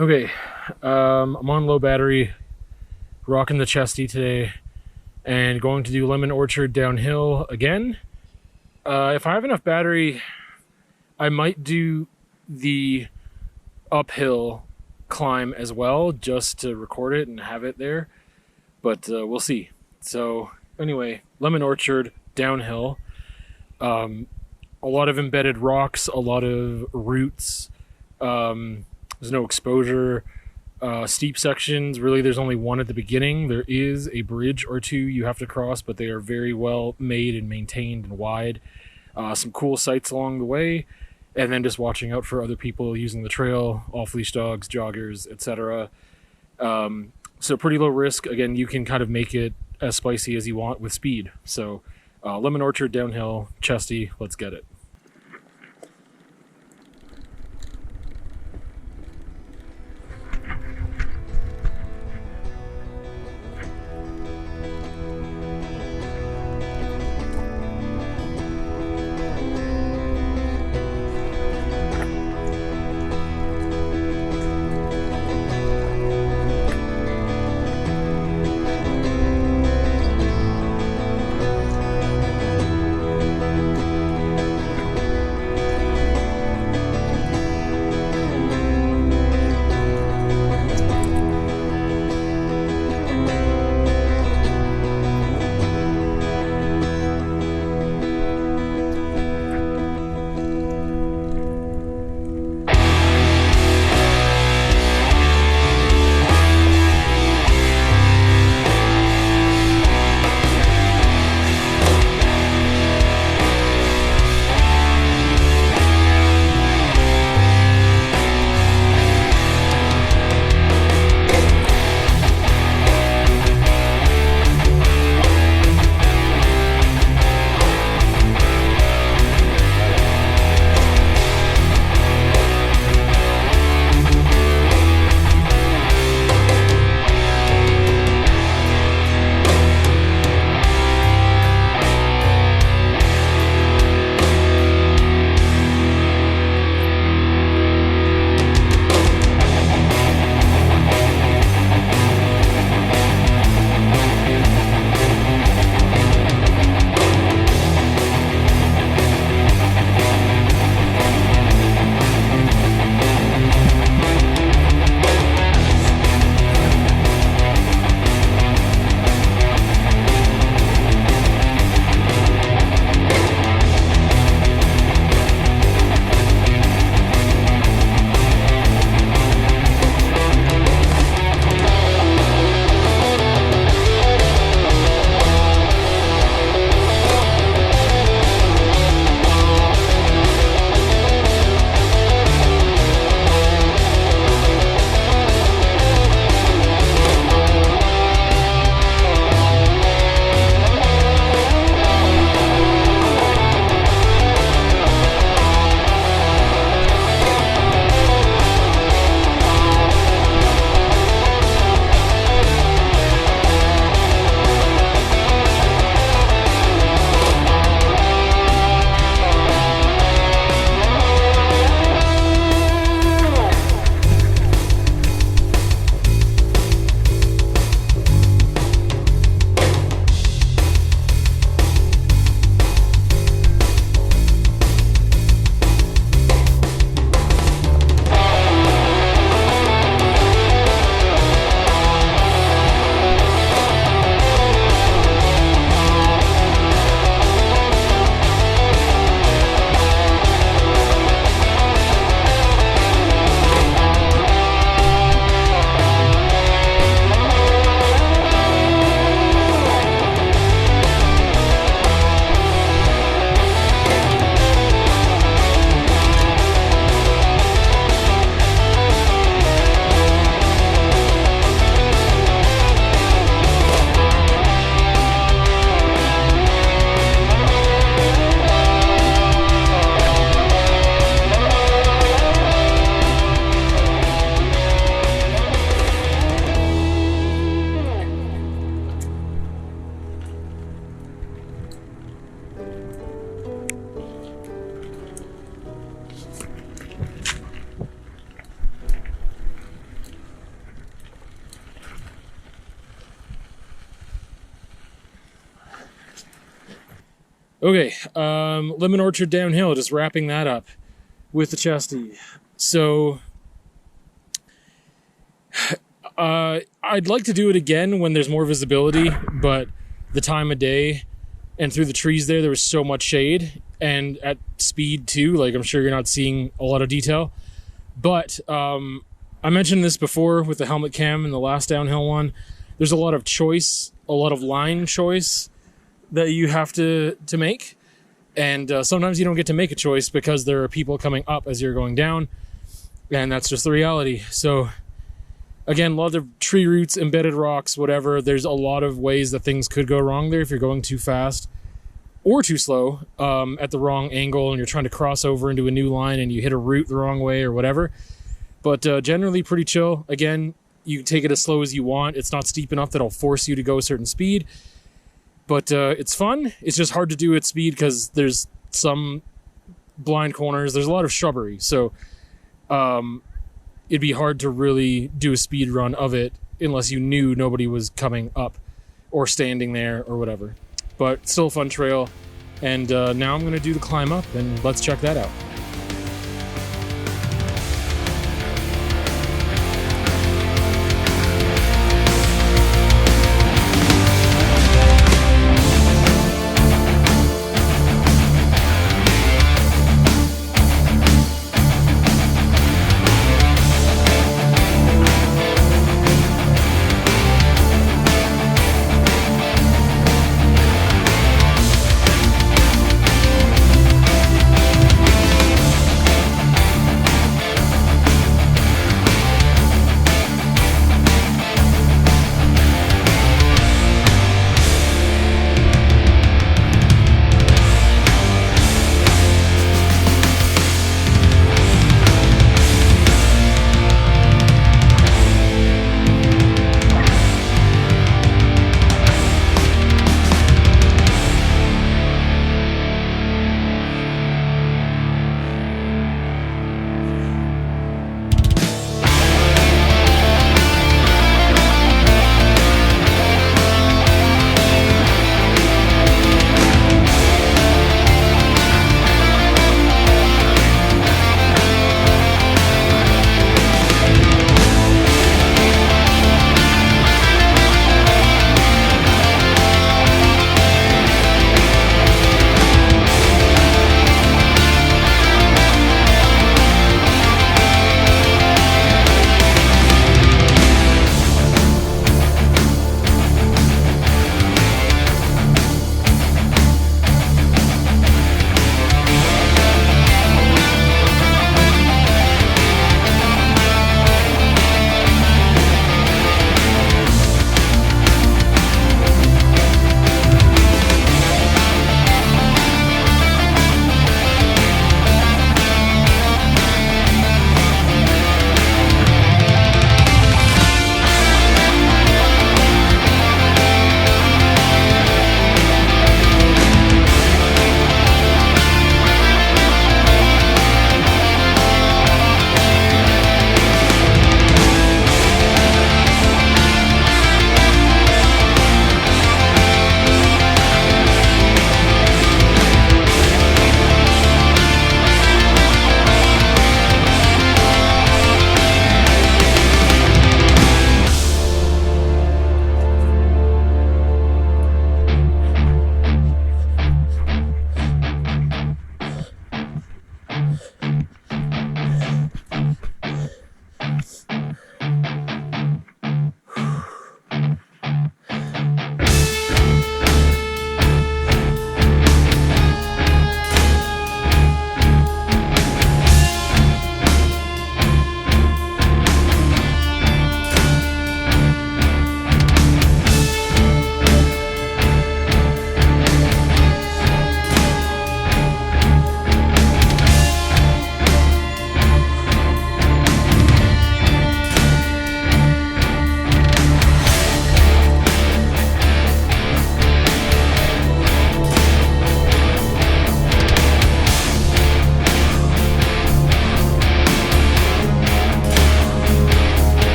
Okay, I'm on low battery, rocking the chesty today, and going to do Lemon Orchard downhill again. If I have enough battery, I might do the uphill climb as well, just to record it and have it there, but we'll see. So anyway, Lemon Orchard downhill. A lot of embedded rocks, a lot of roots. There's no exposure. Steep sections, really there's only one at the beginning. There is a bridge or two you have to cross, but they are very well made and maintained and wide. Some cool sights along the way, and then just watching out for other people using the trail, off-leash dogs, joggers, etc. So pretty low risk. Again, you can kind of make it as spicy as you want with speed. So Lemon Orchard downhill, chesty, let's get it. Okay, lemon orchard downhill, just wrapping that up with the chesty. So I'd like to do it again when there's more visibility, but the time of day and through the trees there was so much shade, and at speed too, like I'm sure you're not seeing a lot of detail. But I mentioned this before with the helmet cam and the last downhill one. There's a lot of choice, a lot of line choice that you have to make. And sometimes you don't get to make a choice because there are people coming up as you're going down. And that's just the reality. So again, a lot of tree roots, embedded rocks, whatever. There's a lot of ways that things could go wrong there if you're going too fast or too slow at the wrong angle and you're trying to cross over into a new line and you hit a root the wrong way or whatever. But generally pretty chill. Again, you take it as slow as you want. It's not steep enough that it'll force you to go a certain speed. But it's fun. It's just hard to do at speed because there's some blind corners. There's a lot of shrubbery. So it'd be hard to really do a speed run of it unless you knew nobody was coming up or standing there or whatever. But still a fun trail. And now I'm going to do the climb up, and let's check that out.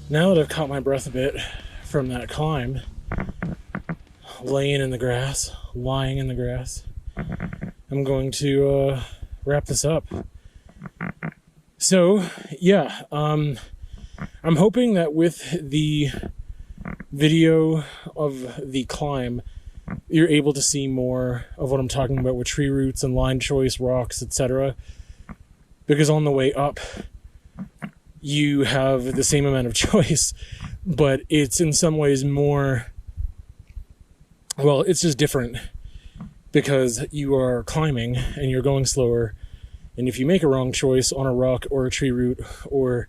Now that I've caught my breath a bit from that climb, lying in the grass, I'm going to wrap this up. So, yeah, I'm hoping that with the video of the climb, you're able to see more of what I'm talking about with tree roots and line choice, rocks, etc. Because on the way up, you have the same amount of choice, but it's in some ways more, well, it's just different because you are climbing and you're going slower. And if you make a wrong choice on a rock or a tree root or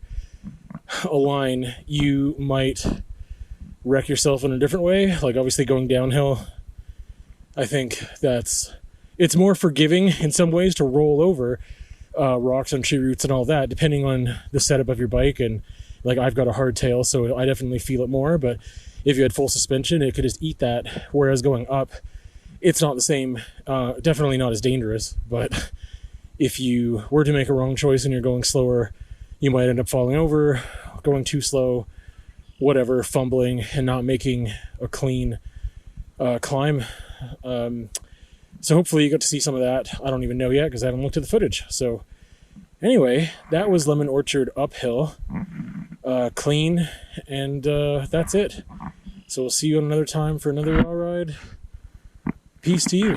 a line, you might wreck yourself in a different way. Like obviously going downhill, I think it's more forgiving in some ways to roll over rocks and tree roots and all that, depending on the setup of your bike. And like I've got a hardtail, so I definitely feel it more, but if you had full suspension, it could just eat that. Whereas going up, it's not the same, definitely not as dangerous, but if you were to make a wrong choice and you're going slower, you might end up falling over, going too slow, whatever, fumbling and not making a clean climb. So hopefully you got to see some of that. I don't even know yet because I haven't looked at the footage. So anyway, that was Lemon Orchard uphill, clean, and that's it. So we'll see you another time for another raw ride. Peace to you.